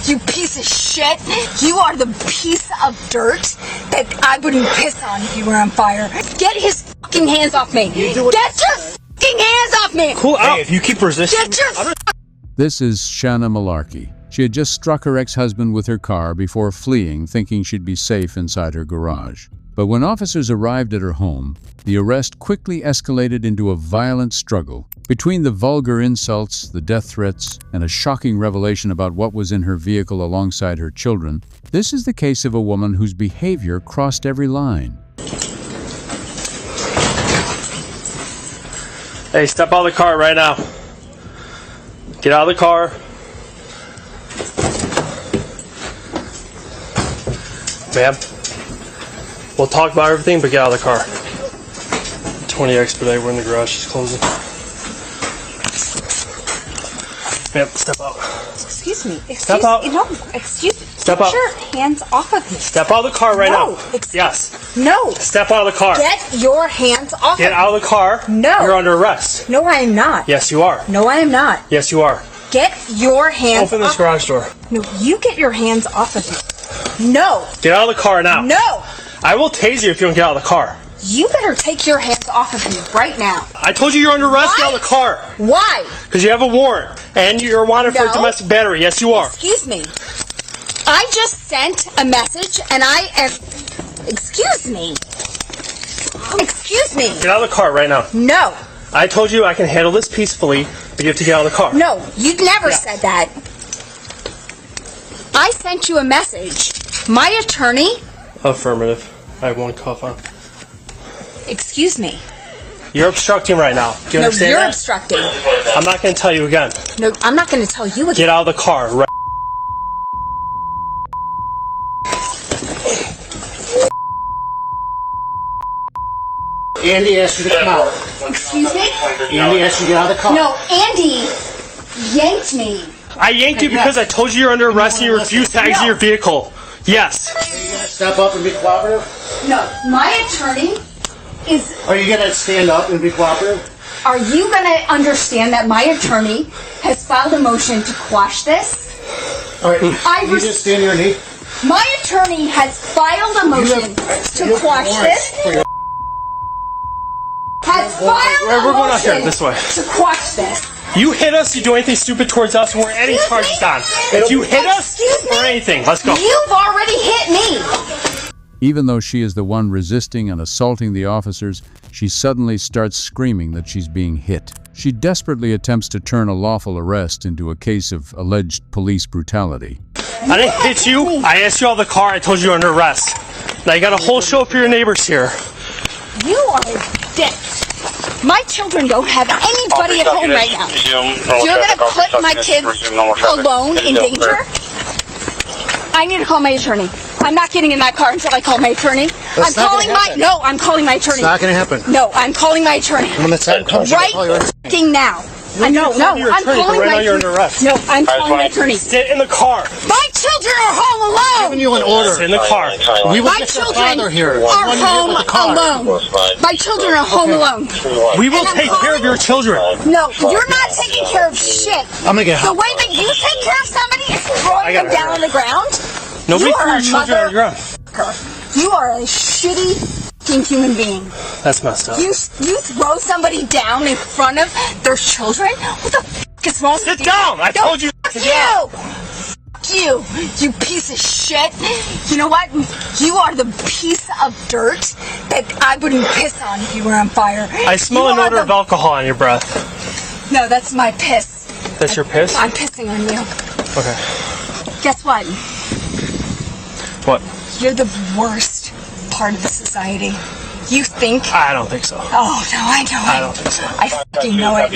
you piece of shit. You are the piece of dirt that I wouldn't piss on if you were on fire. Get his fucking hands off me. Get your fucking hands off me. Cool out. Hey, if you keep resisting. Get your This is Shanna Malarkey. She had just struck her ex-husband with her car before fleeing, thinking she'd be safe inside her garage. But when officers arrived at her home, the arrest quickly escalated into a violent struggle. Between the vulgar insults, the death threats, and a shocking revelation about what was in her vehicle alongside her children, this is the case of a woman whose behavior crossed every line. Hey, step out of the car right now. Get out of the car. Ma'am, we'll talk about everything, but get out of the car. 20 expedite, we're in the garage, she's closing. Ma'am, step out. Excuse me. Step out. No, excuse me. Step out. Get your hands off of me. Step out of the car right now. Yes. Yes. No. Step out of the car. Get your hands off of me. Get out of the car. No. You're under arrest. No, I am not. Yes, you are. No, I am not. Yes, you are. Get your hands Open this garage door. No, you get your hands off of me. No. Get out of the car now. No. I will tase you if you don't get out of the car. You better take your hands off of me right now. I told you you're under arrest. Why? Get out of the car. Why? Because you have a warrant. And you're wanted for domestic battery. Yes, you are. Excuse me. I just sent a message and I am... Excuse me. Excuse me. Get out of the car right now. No. I told you I can handle this peacefully, but you have to get out of the car. No, you never said that. I sent you a message. My attorney... Affirmative. I have one cuff on. Excuse me. You're obstructing right now. Do you understand you're that? Obstructing. I'm not going to tell you again. No, I'm not going to tell you again. Get out of the car right. Andy asked you to come out. Excuse me? Andy asked you to get out of the car. No, Andy yanked me. I yanked you because I told you you're under arrest and you refused to exit your vehicle. Yes. Are you going to step up and be cooperative? No, my attorney is... Are you going to stand up and be cooperative? Are you going to understand that my attorney has filed a motion to quash this? All right, you just stand your knee. My attorney has filed a motion to quash this. Has filed We're a going out here, motion this way. to quash this. You hit us, you do anything stupid towards us, and we're any charges on. If you hit us or anything, let's go. You've already hit me. Even though she is the one resisting and assaulting the officers, she suddenly starts screaming that she's being hit. She desperately attempts to turn a lawful arrest into a case of alleged police brutality. I didn't hit you. I asked you out of the car. I told you you're under arrest. Now you got a whole show for your neighbors here. You are a dick. My children don't have anybody at home right now. You're going to put my kids alone in danger? I need to call my attorney. I'm not getting in that car until I call my attorney. I'm calling my attorney. It's not going to happen. No, I'm calling my attorney. When the time comes, right f***ing now. I'm calling my attorney. No, I'm calling my attorney. Sit in the car. My children are home alone. I'm giving you an order. Sit in the car. We will My get your children father here. are home alone. My children are home alone. We will take care of your children. No, you're not taking care of shit. I'm going to get The help. way that you take care of somebody is throwing them down on the ground. Nobody You threw are your a children on the ground. You are a shitty f***ing human being. That's messed up. You throw somebody down in front of their children? What the f*** is wrong with you? Sit down! I told you to sit down. You piece of shit. You know what? You are the piece of dirt that I wouldn't piss on if you were on fire. I smell an odor of alcohol on your breath. No, that's my piss. That's your piss? I'm pissing on you. Okay. Guess what? What? You're the worst part of the society. You think... I don't think so. Oh, no, I know it. I don't think so. I fucking know it.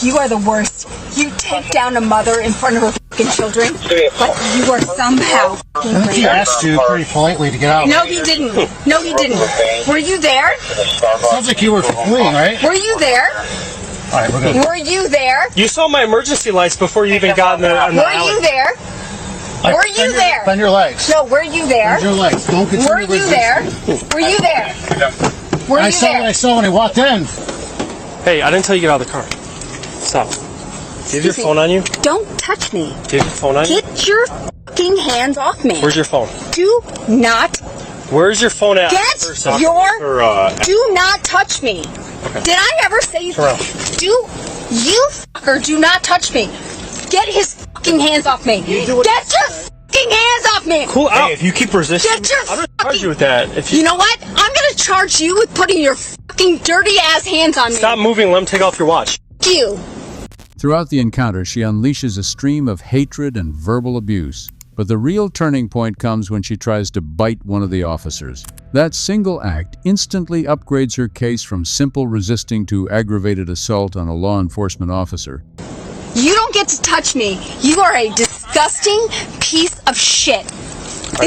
You are the worst. You take down a mother in front of her fucking children, but you are somehow fucking I think he asked you pretty politely to get out. No, he didn't. No, he didn't. Were you there? Sounds like you were fleeing, right? Were you there? All right, we're good. Were you there? You saw my emergency lights before you even got in the alley. Were you there? Were you there? Bend your legs. No, were you there? Bend your legs. Don't continue Were you there? Were you there? Were you I saw there? what I saw when I walked in. Hey, I didn't tell you to get out of the car. Stop. Do you have your phone on you? Don't touch me. Do you have your phone on you? Get your fucking hands off me. Where's your phone? Do not. Where's your phone at? Get your. Do not touch me. Okay. Did I ever say do you fucker do not touch me? Get his fucking hands off me. Get your fucking hands off me. Cool out. Hey, if you keep resisting, get your I'm gonna charge you with that. If you know what? I'm gonna charge you with putting your fucking dirty ass hands on me. Stop moving. Let him take off your watch. Fuck you. Throughout the encounter, she unleashes a stream of hatred and verbal abuse. But the real turning point comes when she tries to bite one of the officers. That single act instantly upgrades her case from simple resisting to aggravated assault on a law enforcement officer. You don't get to touch me. You are a disgusting piece of shit. The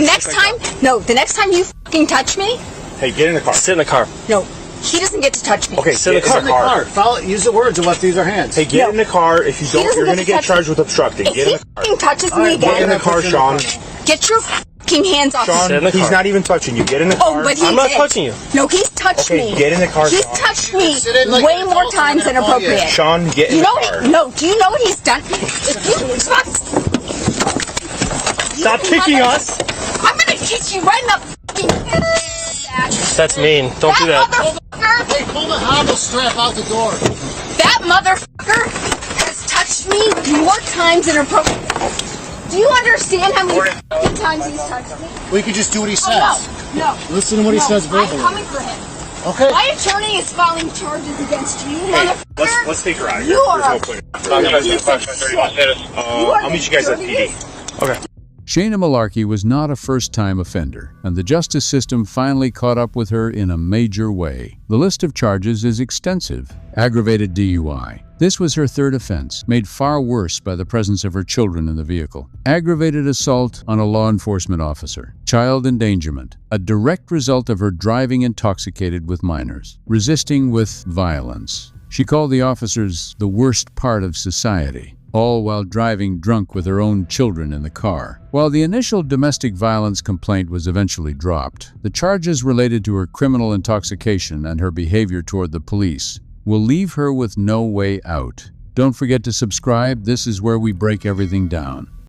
next time you fucking touch me. Hey, get in the car. Sit in the car. No, he doesn't get to touch me. Okay, sit in the car. Follow, use the words of what these are hands. Hey, get in the car. If you don't, you're going to get charged with obstructing. If Get he in the car. fucking touches me Get in again, the car, Sean. get your fucking hands off Sean, me. he's not even touching you. Get in the car. Oh, but he I'm not did. touching you. No, he's touched me. Get in the car, He's Sean. touched me like way an more adult times than and appropriate. Sean, get in You the know car. what? Do you know what he's done? If you Stop kicking us. I'm gonna kick you right in the fucking face. That's mean. Don't do that. Motherfucker, Hey, pull the handle strap out the door. that motherfucker has touched me more times than appropriate. Do you understand how many fucking times he's touched me? We could just do what he says. Oh, no. Listen to what he says verbally. I'm coming for him. Okay. My attorney is filing charges against you, motherfucker. Let's take her out of You here. are There's no point. I'll meet you guys at PD. Okay. Shayna Malarkey was not a first-time offender, and the justice system finally caught up with her in a major way. The list of charges is extensive. Aggravated DUI. This was her third offense, made far worse by the presence of her children in the vehicle. Aggravated assault on a law enforcement officer. Child endangerment, a direct result of her driving intoxicated with minors. Resisting with violence. She called the officers the worst part of society, all while driving drunk with her own children in the car. While the initial domestic violence complaint was eventually dropped, the charges related to her criminal intoxication and her behavior toward the police will leave her with no way out. Don't forget to subscribe. This is where we break everything down.